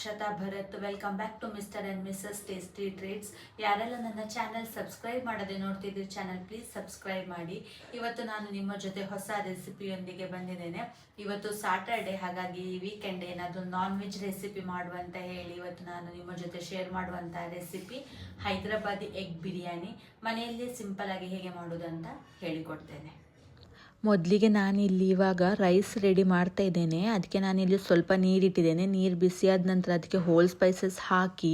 Akshata Bharat. Welcome back to mister and missus tasty treats. ಯಾರೆಲ್ಲ ನನ್ನ channel subscribe ಮಾಡದೆ ನೋಡ್ತಿದ್ದೀರಿ channel please subscribe ಮಾಡಿ. ಇವತ್ತು ನಾನು ನಿಮ್ಮ ಜೊತೆ ಹೊಸ ರೆಸಿಪಿಯೊಂದಿಗೆ ಬಂದಿದ್ದೇನೆ. ಇವತ್ತು ಸಾಟರ್ಡೆ, ಹಾಗಾಗಿ ವೀಕೆಂಡ್ ಏನಾದರೂ ನಾನ್ ವೆಜ್ ರೆಸಿಪಿ ಮಾಡುವಂತ ಹೇಳಿ ಇವತ್ತು ನಾನು ನಿಮ್ಮ ಜೊತೆ ಶೇರ್ ಮಾಡುವಂಥ ರೆಸಿಪಿ ಹೈದರಾಬಾದಿ ಎಗ್ ಬಿರಿಯಾನಿ. ಮನೆಯಲ್ಲಿ ಸಿಂಪಲ್ ಆಗಿ ಹೇಗೆ ಮಾಡೋದಂತ ಹೇಳಿಕೊಡ್ತೇನೆ. ಮೊದಲಿಗೆ ನಾನಿಲ್ಲಿ ಇವಾಗ ರೈಸ್ ರೆಡಿ ಮಾಡ್ತಾ ಇದ್ದೇನೆ. ಅದಕ್ಕೆ ನಾನಿಲ್ಲಿ ಸ್ವಲ್ಪ ನೀರಿಟ್ಟಿದ್ದೇನೆ. ನೀರು ಬಿಸಿಯಾದ ನಂತರ ಅದಕ್ಕೆ ಹೋಲ್ ಸ್ಪೈಸಸ್ ಹಾಕಿ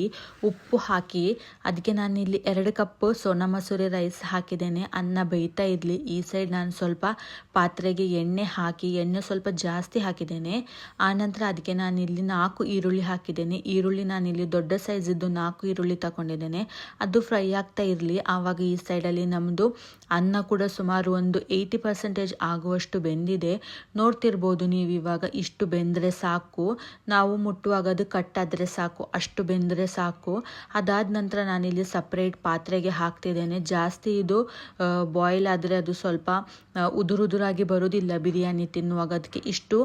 ಉಪ್ಪು ಹಾಕಿ ಅದಕ್ಕೆ ನಾನಿಲ್ಲಿ 2 ಕಪ್ ಸೋನಾ ಮಸೂರಿ ರೈಸ್ ಹಾಕಿದ್ದೇನೆ. ಅನ್ನ ಬೇಯ್ತಾ ಇರಲಿ. ಈ ಸೈಡ್ ನಾನು ಸ್ವಲ್ಪ ಪಾತ್ರೆಗೆ ಎಣ್ಣೆ ಹಾಕಿ ಎಣ್ಣೆ ಸ್ವಲ್ಪ ಜಾಸ್ತಿ ಹಾಕಿದ್ದೇನೆ. ಆನಂತರ ಅದಕ್ಕೆ ನಾನಿಲ್ಲಿ 4 ಈರುಳ್ಳಿ ಹಾಕಿದ್ದೇನೆ. ಈರುಳ್ಳಿ ನಾನಿಲ್ಲಿ ದೊಡ್ಡ ಸೈಜಿದ್ದು 4 ಈರುಳ್ಳಿ ತಗೊಂಡಿದ್ದೇನೆ. ಅದು ಫ್ರೈ ಆಗ್ತಾ ಇರಲಿ. ಆವಾಗ ಈ ಸೈಡಲ್ಲಿ ನಮ್ಮದು ಅನ್ನ ಕೂಡ ಸುಮಾರು ಒಂದು 80% ಆಗುವಷ್ಟು ಬೆಂದಿದೆ. ನೋಡ್ತಿರ್ಬೋದು ನೀವು. ಇವಾಗ ಇಷ್ಟು ಬೆಂದರೆ ಸಾಕು. ನಾವು ಮುಟ್ಟುವಾಗ ಅದು ಕಟ್ಟಾದರೆ ಸಾಕು, ಅಷ್ಟು ಬೆಂದರೆ ಸಾಕು. ಅದಾದ ನಂತರ ನಾನಿಲ್ಲಿ ಸಪ್ರೇಟ್ ಪಾತ್ರೆಗೆ ಹಾಕ್ತಿದ್ದೇನೆ. ಜಾಸ್ತಿ ಇದು ಬಾಯ್ಲ್ ಆದರೆ ಅದು ಸ್ವಲ್ಪ ಉದುರುದುರಾಗಿ ಬರೋದಿಲ್ಲ ಬಿರಿಯಾನಿ ತಿನ್ನುವಾಗ. ಅದಕ್ಕೆ ಇಷ್ಟು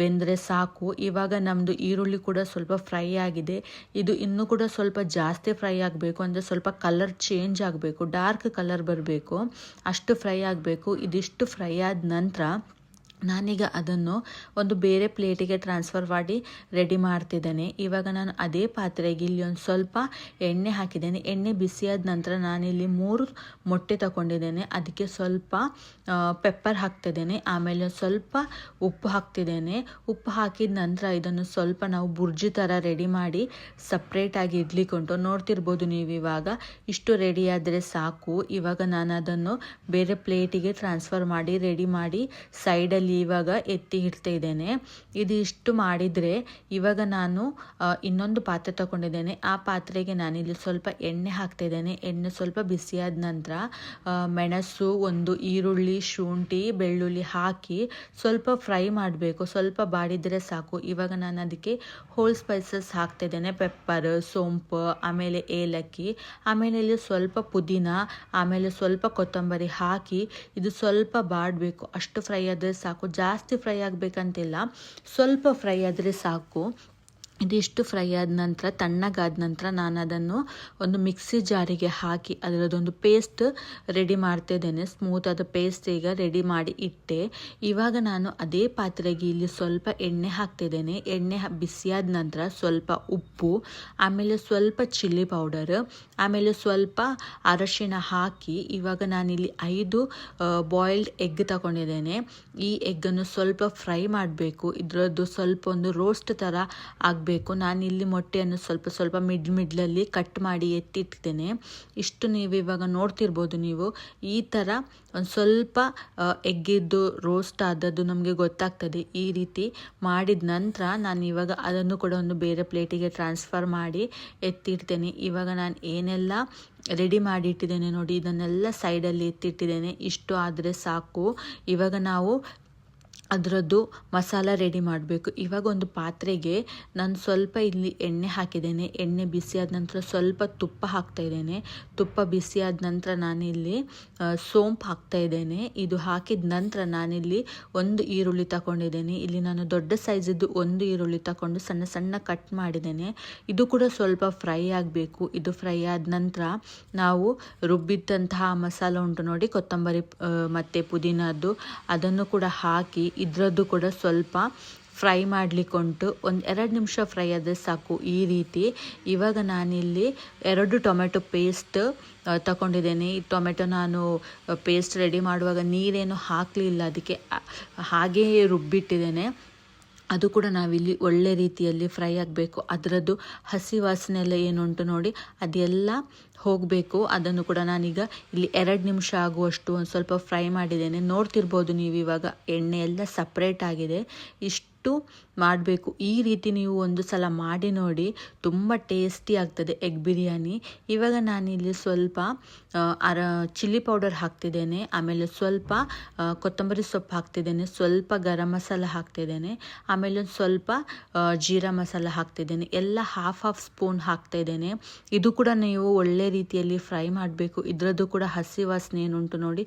ಬೆಂದರೆ ಸಾಕು. ಇವಾಗ ನಮ್ಮದು ಈರುಳ್ಳಿ ಕೂಡ ಸ್ವಲ್ಪ ಫ್ರೈ ಆಗಿದೆ. ಇದು ಇನ್ನೂ ಕೂಡ ಸ್ವಲ್ಪ ಜಾಸ್ತಿ ಫ್ರೈ ಆಗಬೇಕು, ಅಂದರೆ ಸ್ವಲ್ಪ ಕಲರ್ ಚೇಂಜ್ ಆಗಬೇಕು, ಡಾರ್ಕ್ ಕಲರ್ ಬರಬೇಕು, ಅಷ್ಟು ಫ್ರೈ ಆಗಬೇಕು. ಇದಿಷ್ಟು ಫ್ರೈ ಆದ ನಂತರ ನಾನೀಗ ಅದನ್ನು ಒಂದು ಬೇರೆ ಪ್ಲೇಟಿಗೆ ಟ್ರಾನ್ಸ್ಫರ್ ಮಾಡಿ ರೆಡಿ ಮಾಡ್ತಿದ್ದೇನೆ. ಇವಾಗ ನಾನು ಅದೇ ಪಾತ್ರೆಗೆ ಇಲ್ಲಿ ಒಂದು ಸ್ವಲ್ಪ ಎಣ್ಣೆ ಹಾಕಿದ್ದೇನೆ. ಎಣ್ಣೆ ಬಿಸಿಯಾದ ನಂತರ ನಾನಿಲ್ಲಿ 3 ಮೊಟ್ಟೆ ತಗೊಂಡಿದ್ದೇನೆ. ಅದಕ್ಕೆ ಸ್ವಲ್ಪ ಪೆಪ್ಪರ್ ಹಾಕ್ತಿದ್ದೇನೆ. ಆಮೇಲೆ ಸ್ವಲ್ಪ ಉಪ್ಪು ಹಾಕ್ತಿದ್ದೇನೆ. ಉಪ್ಪು ಹಾಕಿದ ನಂತರ ಇದನ್ನು ಸ್ವಲ್ಪ ನಾವು ಬುರ್ಜಿ ಥರ ರೆಡಿ ಮಾಡಿ ಸಪ್ರೇಟಾಗಿ ಇಡ್ಲಿಕ್ಕುಂಟು. ನೋಡ್ತಿರ್ಬೋದು ನೀವು. ಇವಾಗ ಇಷ್ಟು ರೆಡಿ ಆದರೆ ಸಾಕು. ಇವಾಗ ನಾನು ಅದನ್ನು ಬೇರೆ ಪ್ಲೇಟಿಗೆ ಟ್ರಾನ್ಸ್ಫರ್ ಮಾಡಿ ರೆಡಿ ಮಾಡಿ ಸೈಡಲ್ಲಿ ಇವಾಗ ಎತ್ತಿ ಇಡ್ತಾ ಇದ್ದೇನೆ. ಇದಿಷ್ಟು ಮಾಡಿದರೆ ಇವಾಗ ನಾನು ಇನ್ನೊಂದು ಪಾತ್ರೆ ತಗೊಂಡಿದ್ದೇನೆ. ಆ ಪಾತ್ರೆಗೆ ನಾನಿಲ್ಲಿ ಸ್ವಲ್ಪ ಎಣ್ಣೆ ಹಾಕ್ತಾ ಇದ್ದೇನೆ. ಎಣ್ಣೆ ಸ್ವಲ್ಪ ಬಿಸಿಯಾದ ನಂತರ ಮೆಣಸು, ಒಂದು ಈರುಳ್ಳಿ, ಶುಂಠಿ, ಬೆಳ್ಳುಳ್ಳಿ ಹಾಕಿ ಸ್ವಲ್ಪ ಫ್ರೈ ಮಾಡಬೇಕು. ಸ್ವಲ್ಪ ಬಾಡಿದರೆ ಸಾಕು. ಇವಾಗ ನಾನು ಅದಕ್ಕೆ ಹೋಲ್ ಸ್ಪೈಸಸ್ ಹಾಕ್ತಾ ಇದ್ದೇನೆ. ಪೆಪ್ಪರ್, ಸೋಂಪು, ಆಮೇಲೆ ಏಲಕ್ಕಿ, ಆಮೇಲೆ ಇಲ್ಲಿ ಸ್ವಲ್ಪ ಪುದೀನ, ಆಮೇಲೆ ಸ್ವಲ್ಪ ಕೊತ್ತಂಬರಿ ಹಾಕಿ ಇದು ಸ್ವಲ್ಪ ಬಾಡಬೇಕು. ಅಷ್ಟು ಫ್ರೈ ಆದರೆ ಸಾಕು. ಜಾಸ್ತಿ ಫ್ರೈ ಆಗಬೇಕಂತಿಲ್ಲ, ಸ್ವಲ್ಪ ಫ್ರೈ ಆದರೆ ಸಾಕು. ಇದಿಷ್ಟು ಫ್ರೈ ಆದ ನಂತರ ತಣ್ಣಗಾದ ನಂತರ ನಾನು ಅದನ್ನು ಒಂದು ಮಿಕ್ಸಿ ಜಾರಿಗೆ ಹಾಕಿ ಅದರದೊಂದು ಪೇಸ್ಟ್ ರೆಡಿ ಮಾಡ್ತಿದ್ದೇನೆ. ಸ್ಮೂತ್ ಆದ ಪೇಸ್ಟ್ ಈಗ ರೆಡಿ ಮಾಡಿ ಇಟ್ಟೆ. ಇವಾಗ ನಾನು ಅದೇ ಪಾತ್ರೆಗೆ ಇಲ್ಲಿ ಸ್ವಲ್ಪ ಎಣ್ಣೆ ಹಾಕ್ತಿದ್ದೇನೆ. ಎಣ್ಣೆ ಬಿಸಿಯಾದ ನಂತರ ಸ್ವಲ್ಪ ಉಪ್ಪು, ಆಮೇಲೆ ಸ್ವಲ್ಪ ಚಿಲ್ಲಿ ಪೌಡರ್, ಆಮೇಲೆ ಸ್ವಲ್ಪ ಅರಶಿಣ ಹಾಕಿ ಇವಾಗ ನಾನಿಲ್ಲಿ 5 ಬಾಯ್ಲ್ಡ್ ಎಗ್ ತಗೊಂಡಿದ್ದೇನೆ. ಈ ಎಗ್ಗನ್ನು ಸ್ವಲ್ಪ ಫ್ರೈ ಮಾಡಬೇಕು. ಇದರದ್ದು ಸ್ವಲ್ಪ ಒಂದು ರೋಸ್ಟ್ ಥರ ಆಗಬೇಕು. ನಾನಿಲ್ಲಿ ಮೊಟ್ಟೆಯನ್ನು ಸ್ವಲ್ಪ ಸ್ವಲ್ಪ ಮಿಡ್ಲಲ್ಲಿ ಕಟ್ ಮಾಡಿ ಎತ್ತಿಟ್ಟಿದ್ದೇನೆ. ಇಷ್ಟು ನೀವು ಇವಾಗ ನೋಡ್ತಿರ್ಬೋದು ನೀವು. ಈ ಥರ ಒಂದು ಸ್ವಲ್ಪ ಎಗ್ಗಿದ್ದು ರೋಸ್ಟ್ ಆದದ್ದು ನಮಗೆ ಗೊತ್ತಾಗ್ತದೆ. ಈ ರೀತಿ ಮಾಡಿದ ನಂತರ ನಾನು ಇವಾಗ ಅದನ್ನು ಕೂಡ ಒಂದು ಬೇರೆ ಪ್ಲೇಟಿಗೆ ಟ್ರಾನ್ಸ್ಫರ್ ಮಾಡಿ ಎತ್ತಿಡ್ತೇನೆ. ಇವಾಗ ನಾನು ಏನೆಲ್ಲ ರೆಡಿ ಮಾಡಿ ಇಟ್ಟಿದ್ದೇನೆ ನೋಡಿ, ಇದನ್ನೆಲ್ಲ ಸೈಡಲ್ಲಿ ಎತ್ತಿಟ್ಟಿದ್ದೇನೆ. ಇಷ್ಟು ಆದರೆ ಸಾಕು. ಇವಾಗ ನಾವು ಅದರದ್ದು ಮಸಾಲ ರೆಡಿ ಮಾಡಬೇಕು. ಇವಾಗ ಒಂದು ಪಾತ್ರೆಗೆ ನಾನು ಸ್ವಲ್ಪ ಇಲ್ಲಿ ಎಣ್ಣೆ ಹಾಕಿದ್ದೇನೆ. ಎಣ್ಣೆ ಬಿಸಿಯಾದ ನಂತರ ಸ್ವಲ್ಪ ತುಪ್ಪ ಹಾಕ್ತಾ ಇದ್ದೇನೆ. ತುಪ್ಪ ಬಿಸಿಯಾದ ನಂತರ ನಾನಿಲ್ಲಿ ಸೋಂಪು ಹಾಕ್ತಾ ಇದ್ದೇನೆ. ಇದು ಹಾಕಿದ ನಂತರ ನಾನಿಲ್ಲಿ 1 ಈರುಳ್ಳಿ ತಗೊಂಡಿದ್ದೇನೆ. ಇಲ್ಲಿ ನಾನು ದೊಡ್ಡ ಸೈಜಿದ್ದು 1 ಈರುಳ್ಳಿ ತಗೊಂಡು ಸಣ್ಣ ಸಣ್ಣ ಕಟ್ ಮಾಡಿದ್ದೇನೆ. ಇದು ಕೂಡ ಸ್ವಲ್ಪ ಫ್ರೈ ಆಗಬೇಕು. ಇದು ಫ್ರೈ ಆದ ನಂತರ ನಾವು ರುಬ್ಬಿದ್ದಂತಹ ಮಸಾಲ ಉಂಟು ನೋಡಿ, ಕೊತ್ತಂಬರಿ ಮತ್ತು ಪುದೀನದ್ದು, ಅದನ್ನು ಕೂಡ ಹಾಕಿ ಇದರದ್ದು ಕೂಡ ಸ್ವಲ್ಪ ಫ್ರೈ ಮಾಡಲಿಕ್ಕುಂಟು. ಒಂದು 2 ನಿಮಿಷ ಫ್ರೈ ಆದರೆ ಸಾಕು. ಈ ರೀತಿ ಇವಾಗ ನಾನಿಲ್ಲಿ 2 ಟೊಮೆಟೊ ಪೇಸ್ಟ್ ತಗೊಂಡಿದ್ದೇನೆ. ಈ ಟೊಮೆಟೊ ನಾನು ಪೇಸ್ಟ್ ರೆಡಿ ಮಾಡುವಾಗ ನೀರೇನು ಹಾಕಲಿಲ್ಲ, ಅದಕ್ಕೆ ಹಾಗೆಯೇ ರುಬ್ಬಿಟ್ಟಿದ್ದೇನೆ. ಅದು ಕೂಡ ನಾವಿಲ್ಲಿ ಒಳ್ಳೆ ರೀತಿಯಲ್ಲಿ ಫ್ರೈ ಆಗಬೇಕು. ಅದರದ್ದು ಹಸಿ ವಾಸನೆ ಎಲ್ಲ ಏನುಂಟು ನೋಡಿ ಅದೆಲ್ಲ ಹೋಗಬೇಕು. ಅದನ್ನು ಕೂಡ ನಾನೀಗ ಇಲ್ಲಿ 2 ನಿಮಿಷ ಆಗುವಷ್ಟು ಒಂದು ಸ್ವಲ್ಪ ಫ್ರೈ ಮಾಡಿದ್ದೇನೆ. ನೋಡ್ತಿರ್ಬೋದು ನೀವು. ಇವಾಗ ಎಣ್ಣೆ ಎಲ್ಲ ಸಪ್ರೇಟ್ ಆಗಿದೆ. ಇಷ್ಟು ಮಾಡಬೇಕು. ಈ ರೀತಿ ನೀವು ಒಂದು ಸಲ ಮಾಡಿ ನೋಡಿ, ತುಂಬ ಟೇಸ್ಟಿ ಆಗ್ತದೆ ಎಗ್ ಬಿರಿಯಾನಿ. ಇವಾಗ ನಾನಿಲ್ಲಿ ಸ್ವಲ್ಪ ಚಿಲ್ಲಿ ಪೌಡರ್ ಹಾಕ್ತಿದ್ದೇನೆ. ಆಮೇಲೆ ಸ್ವಲ್ಪ ಕೊತ್ತಂಬರಿ ಸೊಪ್ಪು ಹಾಕ್ತಿದ್ದೇನೆ. ಸ್ವಲ್ಪ ಗರಂ ಮಸಾಲ ಹಾಕ್ತಿದ್ದೇನೆ. ಆಮೇಲೆ ಒಂದು ಸ್ವಲ್ಪ ಜೀರಾ ಮಸಾಲ ಹಾಕ್ತಿದ್ದೇನೆ. ಎಲ್ಲ ಹಾಫ್ ಸ್ಪೂನ್ ಹಾಕ್ತಾ ಇದ್ದೇನೆ. ಇದು ಕೂಡ ನೀವು ಒಳ್ಳೆ ರೀತಿಯಲ್ಲಿ ಫ್ರೈ ಮಾಡಬೇಕು. ಇದರದ್ದು ಕೂಡ ಹಸಿ ವಾಸನೆ ಏನುಂಟು ನೋಡಿ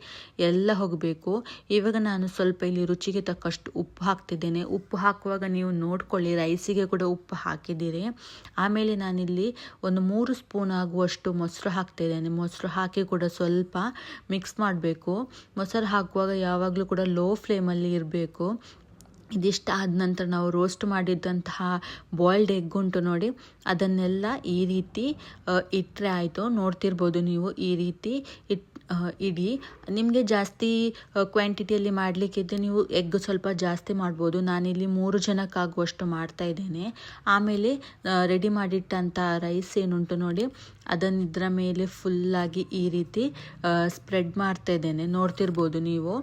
ಎಲ್ಲ ಹೋಗಬೇಕು. ಇವಾಗ ನಾನು ಸ್ವಲ್ಪ ಇಲ್ಲಿ ರುಚಿಗೆ ತಕ್ಕಷ್ಟು ಉಪ್ಪು ಹಾಕ್ತಿದ್ದೇನೆ. ಉಪ್ಪು ಹಾಕುವಾಗ ನೀವು ನೋಡ್ಕೊಳ್ಳಿ, ರೈಸಿಗೆ ಕೂಡ ಉಪ್ಪು ಹಾಕಿದ್ದೀರಿ. ಆಮೇಲೆ ನಾನಿಲ್ಲಿ ಒಂದು 3 ಸ್ಪೂನ್ ಆಗುವಷ್ಟು ಮೊಸರು ಹಾಕ್ತಾಯಿದ್ದೇನೆ. ಮೊಸರು ಹಾಕಿ ಕೂಡ ಸ್ವಲ್ಪ ಮಿಕ್ಸ್ ಮಾಡಬೇಕು. ಮೊಸರು ಹಾಕುವಾಗ ಯಾವಾಗಲೂ ಕೂಡ ಲೋ ಫ್ಲೇಮಲ್ಲಿ ಇರಬೇಕು. ಇದಿಷ್ಟ ಆದ ನಂತರ ನಾವು ರೋಸ್ಟ್ ಮಾಡಿದ್ದಂತಹ ಬಾಯ್ಲ್ಡ್ ಎಗ್ ಉಂಟು ನೋಡಿ, ಅದನ್ನೆಲ್ಲ ಈ ರೀತಿ ಇಟ್ಟರೆ ಆಯಿತು. ನೋಡ್ತಿರ್ಬೋದು ನೀವು, ಈ ರೀತಿ ಇಡಿ. ನಿಮಗೆ ಜಾಸ್ತಿ ಕ್ವಾಂಟಿಟಿಯಲ್ಲಿ ಮಾಡಲಿಕ್ಕಿದ್ರೆ ನೀವು ಎಗ್ ಸ್ವಲ್ಪ ಜಾಸ್ತಿ ಮಾಡ್ಬೋದು. ನಾನಿಲ್ಲಿ 3 ಜನಕ್ಕಾಗುವಷ್ಟು ಮಾಡ್ತಾ ಇದ್ದೇನೆ. ಆಮೇಲೆ ರೆಡಿ ಮಾಡಿಟ್ಟಂಥ ರೈಸ್ ಏನುಂಟು ನೋಡಿ, ಅದನ್ನು ಇದರ ಮೇಲೆ ಫುಲ್ಲಾಗಿ ಈ ರೀತಿ ಸ್ಪ್ರೆಡ್ ಮಾಡ್ತಾ ಇದ್ದೇನೆ. ನೋಡ್ತಿರ್ಬೋದು ನೀವು,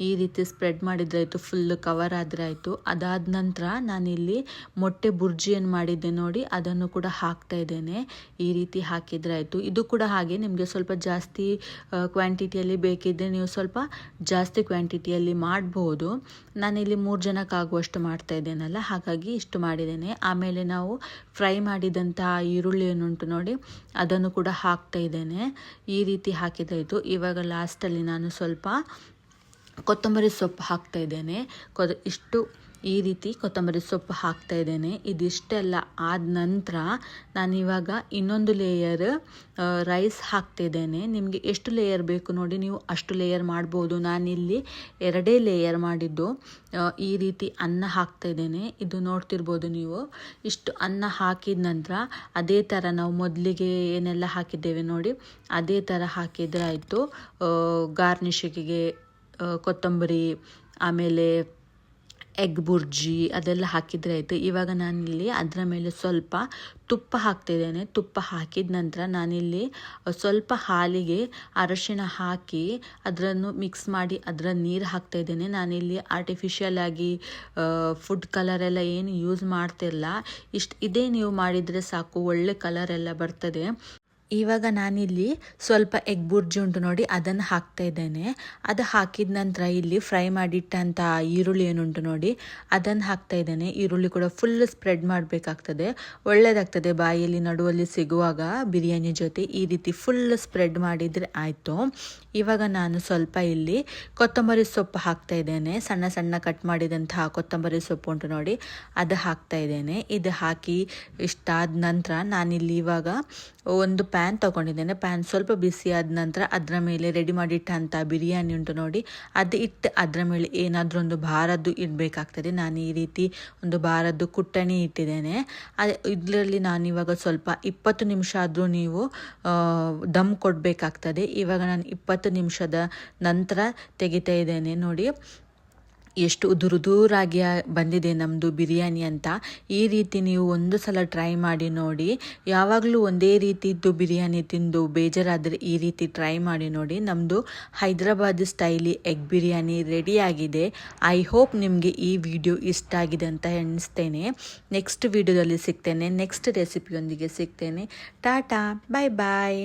ಈ ರೀತಿ ಸ್ಪ್ರೆಡ್ ಮಾಡಿದ್ರಾಯಿತು, ಫುಲ್ ಕವರ್ ಆದರೆ ಆಯಿತು. ಅದಾದ ನಂತರ ನಾನಿಲ್ಲಿ ಮೊಟ್ಟೆ ಬುರ್ಜಿಯನ್ನು ಮಾಡಿದ್ದೆ ನೋಡಿ, ಅದನ್ನು ಕೂಡ ಹಾಕ್ತಾ ಇದ್ದೇನೆ. ಈ ರೀತಿ ಹಾಕಿದ್ರಾಯಿತು. ಇದು ಕೂಡ ಹಾಗೆ, ನಿಮಗೆ ಸ್ವಲ್ಪ ಜಾಸ್ತಿ ಕ್ವಾಂಟಿಟಿಯಲ್ಲಿ ಬೇಕಿದ್ದರೆ ನೀವು ಸ್ವಲ್ಪ ಜಾಸ್ತಿ ಕ್ವಾಂಟಿಟಿಯಲ್ಲಿ ಮಾಡ್ಬೋದು. ನಾನಿಲ್ಲಿ 3 ಜನಕ್ಕಾಗುವಷ್ಟು ಮಾಡ್ತಾ ಇದ್ದೇನಲ್ಲ, ಹಾಗಾಗಿ ಇಷ್ಟು ಮಾಡಿದ್ದೇನೆ. ಆಮೇಲೆ ನಾವು ಫ್ರೈ ಮಾಡಿದಂತಹ ಈರುಳ್ಳಿ ಏನುಂಟು ನೋಡಿ, ಅದನ್ನು ಕೂಡ ಹಾಕ್ತಾ ಇದ್ದೇನೆ. ಈ ರೀತಿ ಹಾಕಿದಾಯಿತು. ಇವಾಗ ಲಾಸ್ಟಲ್ಲಿ ನಾನು ಸ್ವಲ್ಪ ಕೊತ್ತಂಬರಿ ಸೊಪ್ಪು ಹಾಕ್ತಾ ಇದ್ದೇನೆ. ಇಷ್ಟು ಈ ರೀತಿ ಕೊತ್ತಂಬರಿ ಸೊಪ್ಪು ಹಾಕ್ತಾ ಇದ್ದೇನೆ. ಇದಿಷ್ಟೆಲ್ಲ ಆದ ನಂತರ ನಾನಿವಾಗ ಇನ್ನೊಂದು ಲೇಯರ್ ರೈಸ್ ಹಾಕ್ತಿದ್ದೇನೆ. ನಿಮಗೆ ಎಷ್ಟು ಲೇಯರ್ ಬೇಕು ನೋಡಿ, ನೀವು ಅಷ್ಟು ಲೇಯರ್ ಮಾಡ್ಬೋದು. ನಾನಿಲ್ಲಿ 2 ಲೇಯರ್ ಮಾಡಿದ್ದು. ಈ ರೀತಿ ಅನ್ನ ಹಾಕ್ತಾ ಇದ್ದೇನೆ. ಇದು ನೋಡ್ತಿರ್ಬೋದು ನೀವು. ಇಷ್ಟು ಅನ್ನ ಹಾಕಿದ ನಂತರ ಅದೇ ಥರ ನಾವು ಮೊದಲಿಗೆ ಏನೆಲ್ಲ ಹಾಕಿದ್ದೇವೆ ನೋಡಿ, ಅದೇ ಥರ ಹಾಕಿದರೆ ಆಯಿತು. ಗಾರ್ನಿಷಿಗೆ ಕೊತ್ತಂಬರಿ, ಆಮೇಲೆ ಎಗ್ ಬುರ್ಜಿ ಅದೆಲ್ಲ ಹಾಕಿದರೆ ಆಯಿತು. ಇವಾಗ ನಾನಿಲ್ಲಿ ಅದರ ಮೇಲೆ ಸ್ವಲ್ಪ ತುಪ್ಪ ಹಾಕ್ತಿದ್ದೇನೆ. ತುಪ್ಪ ಹಾಕಿದ ನಂತರ ನಾನಿಲ್ಲಿ ಸ್ವಲ್ಪ ಹಾಲಿಗೆ ಅರಶಿಣ ಹಾಕಿ ಅದನ್ನು ಮಿಕ್ಸ್ ಮಾಡಿ ಅದರ ನೀರು ಹಾಕ್ತಾ ಇದ್ದೇನೆ. ನಾನಿಲ್ಲಿ ಆರ್ಟಿಫಿಷಿಯಲ್ ಆಗಿ ಫುಡ್ ಕಲರ್ ಎಲ್ಲ ಏನು ಯೂಸ್ ಮಾಡ್ತಿಲ್ಲ. ಇದೇ ನೀವು ಮಾಡಿದರೆ ಸಾಕು, ಒಳ್ಳೆ ಕಲರ್ ಎಲ್ಲ ಬರ್ತದೆ. ಇವಾಗ ನಾನಿಲ್ಲಿ ಸ್ವಲ್ಪ ಎಗ್ ಬುರ್ಜಿ ಉಂಟು ನೋಡಿ, ಅದನ್ನು ಹಾಕ್ತಾ ಇದ್ದೇನೆ. ಅದು ಹಾಕಿದ ನಂತರ ಇಲ್ಲಿ ಫ್ರೈ ಮಾಡಿಟ್ಟಂಥ ಈರುಳ್ಳಿ ಏನುಂಟು ನೋಡಿ, ಅದನ್ನು ಹಾಕ್ತಾ ಇದ್ದೇನೆ. ಈರುಳ್ಳಿ ಕೂಡ ಫುಲ್ ಸ್ಪ್ರೆಡ್ ಮಾಡಬೇಕಾಗ್ತದೆ, ಒಳ್ಳೆಯದಾಗ್ತದೆ ಬಾಯಲ್ಲಿ ನಡುವಲ್ಲಿ ಸಿಗುವಾಗ ಬಿರಿಯಾನಿ ಜೊತೆ. ಈ ರೀತಿ ಫುಲ್ ಸ್ಪ್ರೆಡ್ ಮಾಡಿದರೆ ಆಯಿತು. ಇವಾಗ ನಾನು ಸ್ವಲ್ಪ ಇಲ್ಲಿ ಕೊತ್ತಂಬರಿ ಸೊಪ್ಪು ಹಾಕ್ತಾ ಇದ್ದೇನೆ. ಸಣ್ಣ ಸಣ್ಣ ಕಟ್ ಮಾಡಿದಂತಹ ಕೊತ್ತಂಬರಿ ಸೊಪ್ಪು ಉಂಟು ನೋಡಿ, ಅದು ಹಾಕ್ತಾ ಇದ್ದೇನೆ. ಇದು ಹಾಕಿ ಇಷ್ಟಾದ ನಂತರ ನಾನಿಲ್ಲಿ ಇವಾಗ ಒಂದು ಪ್ಯಾನ್ ತೊಗೊಂಡಿದ್ದೇನೆ. ಪ್ಯಾನ್ ಸ್ವಲ್ಪ ಬಿಸಿ ಆದ ನಂತರ ಅದರ ಮೇಲೆ ರೆಡಿ ಮಾಡಿಟ್ಟಂಥ ಬಿರಿಯಾನಿ ಉಂಟು ನೋಡಿ, ಅದು ಇಟ್ಟು ಅದರ ಮೇಲೆ ಏನಾದರೂ ಒಂದು ಭಾರದ್ದು ಇಡಬೇಕಾಗ್ತದೆ. ನಾನು ಈ ರೀತಿ ಒಂದು ಭಾರದ್ದು ಕುಟ್ಟಣಿ ಇಟ್ಟಿದ್ದೇನೆ. ಇದರಲ್ಲಿ ನಾನಿವಾಗ ಸ್ವಲ್ಪ 20 ನಿಮಿಷ ಆದರೂ ನೀವು ದಮ್ ಕೊಡಬೇಕಾಗ್ತದೆ. ಇವಾಗ ನಾನು 20 ನಿಮಿಷದ ನಂತರ ತೆಗಿತಾ ಇದ್ದೇನೆ. ನೋಡಿ ಎಷ್ಟು ಉದುರಾಗಿ ಬಂದಿದೆ ನಮ್ಮದು ಬಿರಿಯಾನಿ ಅಂತ. ಈ ರೀತಿ ನೀವು ಒಂದು ಸಲ ಟ್ರೈ ಮಾಡಿ ನೋಡಿ. ಯಾವಾಗಲೂ ಒಂದೇ ರೀತಿದ್ದು ಬಿರಿಯಾನಿ ತಿಂದು ಬೇಜಾರಾದರೆ ಈ ರೀತಿ ಟ್ರೈ ಮಾಡಿ ನೋಡಿ. ನಮ್ಮದು ಹೈದರಾಬಾದ್ ಸ್ಟೈಲಿ ಎಗ್ ಬಿರಿಯಾನಿ ರೆಡಿಯಾಗಿದೆ. ಐ ಹೋಪ್ ನಿಮಗೆ ಈ ವಿಡಿಯೋ ಇಷ್ಟ ಆಗಿದೆ ಅಂತ ಎಣಿಸ್ತೇನೆ. ನೆಕ್ಸ್ಟ್ ವಿಡಿಯೋದಲ್ಲಿ ಸಿಗ್ತೇನೆ, ನೆಕ್ಸ್ಟ್ ರೆಸಿಪಿಯೊಂದಿಗೆ ಸಿಗ್ತೇನೆ. ಟಾಟಾ, ಬಾಯ್ ಬಾಯ್.